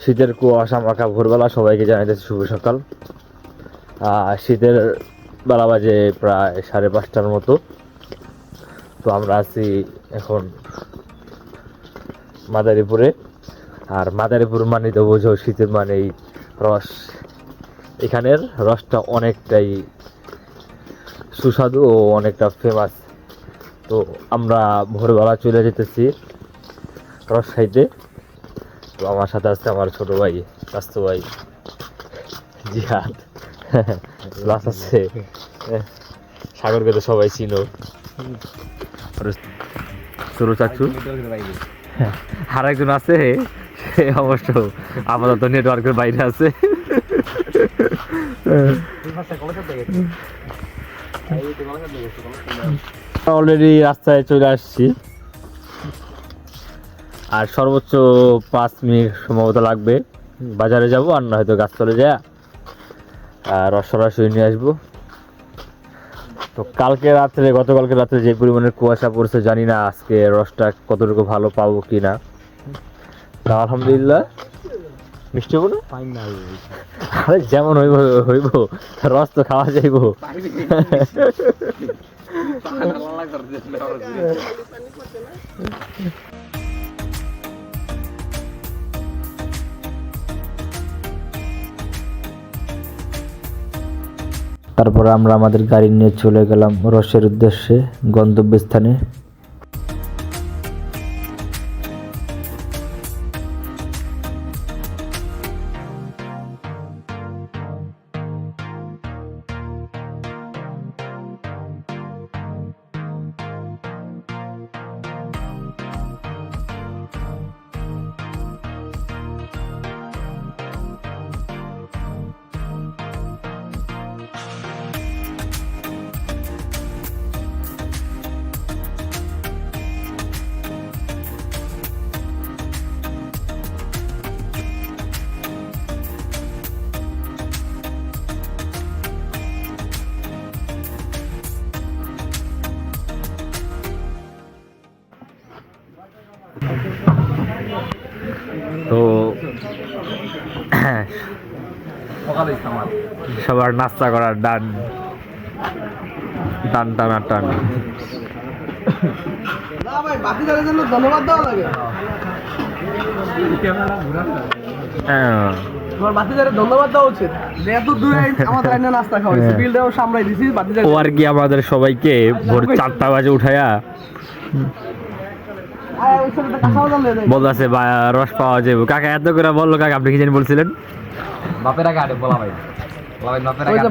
শীতের কুয়াশা মাখা ভোরবেলা সবাইকে জানাইতেছি শুভ সকাল। শীতের বেলা বাজে প্রায় 5:30টার মতো। তো আমরা আছি এখন মাদারীপুরে। আর মাদারীপুর মানে তো বোঝো শীতের মানেই রস। এখানের রসটা অনেকটাই সুস্বাদু ও অনেকটা ফেমাস। তো আমরা ভোরবেলা চলে যেতেছি রস খাইতে। তো আমার সাথে আছে আমার ছোট ভাই, স্বাস্থ্য ভাই জিহাদ, প্লাস আছে সাগরকে তো সবাই চিনো, ছোট চাচু, আর একজন আছে সে অবশ্য আপাতত নেটওয়ার্কের বাইরে আছে। অলরেডি রাস্তায় চলে আসছি, আর সর্বোচ্চ 5 মিনিট সম্ভবত লাগবে। বাজারে যাব আর না হয়তো গাছতলে যায় রস সরাসরি নিয়ে আসবো। তো গতকালকে রাত্রে যে পরিমাণের কুয়াশা পড়ছে জানি না আজকে রসটা কতটুকু ভালো পাবো কি না। আলহামদুলিল্লাহ মিষ্টি হবো না, আরে যেমন হইব রস তো খাওয়া যাইব। তারপর আমরা আমাদের গাড়ি নিয়ে চলে গেলাম রসের উদ্দেশ্যে গন্তব্যস্থানে। তো সবার নাস্তা করার টান ধন্যবাদ দেওয়া লাগে। তোমার বাতিদারে ধন্যবাদ দেওয়া উচিত, যেহেতু দূরে আমাদের লাইনে নাস্তা খাওয়াইছে, বিলটাও সামলাই দিছি বাতিদার। ও আর কি আমাদের সবাইকে ভোর 4টা বাজে উঠাইয়া বলতেছে রস পাওয়া যাবে। কাকা এত করে বললো, কাকা আপনি কি জানি বলছিলেন? বাপের আগে আটে বলা ভাই,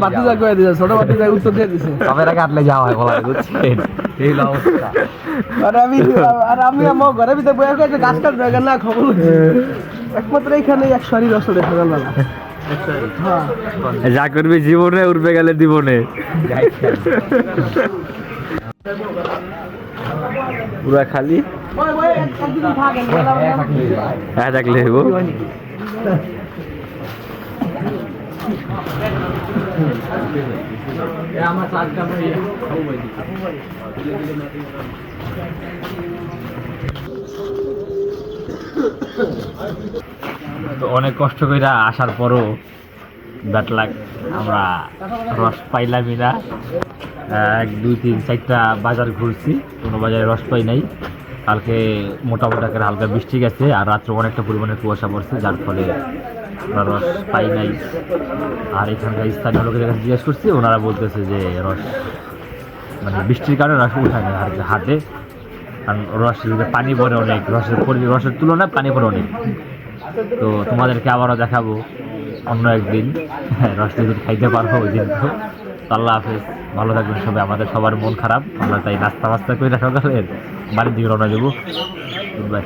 বাতিজা কয়ে দিয়েছে, ছোট বাতিজা উত্তর দিয়ে দিছে বাপের আগে আটলে যাওয়া হয় বলা বুঝছেন, এই অবস্থা। আর আমি আমার ঘরের ভিতরে বয়ে গেছে গাছ কাট জায়গা না খবর একমাত্র এইখানে 100 রস দেখা গেল না। যা করবি জীবনে উঠবে গেলে জীবনে পুরা খালি থাকলে তো অনেক কষ্ট করে আসার পরও ব্যাট লাগ, আমরা রস পাইলামই না। 1 2 3 4টা বাজার ঘুরছি, কোনো বাজারে রস পাই নাই। কালকে মোটামুটি করে হালকা বৃষ্টি গেছে, আর রাত্রে অনেকটা পরিমাণে কুয়াশা পড়ছে, যার ফলে আমরা রস পাই নাই। আর এখানকার স্থানীয় লোকেদের কাছে জিজ্ঞেস করছি, ওনারা বলতেছে যে রস মানে বৃষ্টির কারণে রস উঠায় না হাটে, কারণ রস পানি পড়ে অনেক, রসের তুলনায় পানি পড়ে অনেক। তো তোমাদেরকে আবারও দেখাবো অন্য একদিন রস যদি খাইতে পারবো ওই দিন। তো আল্লাহ হাফেজ, ভালো থাকবেন সবাই। আমাদের সবার মন খারাপ, আমরা তাই নাস্তা করে সকালে বাড়ির দিকে রওনা দেবো। Good bye.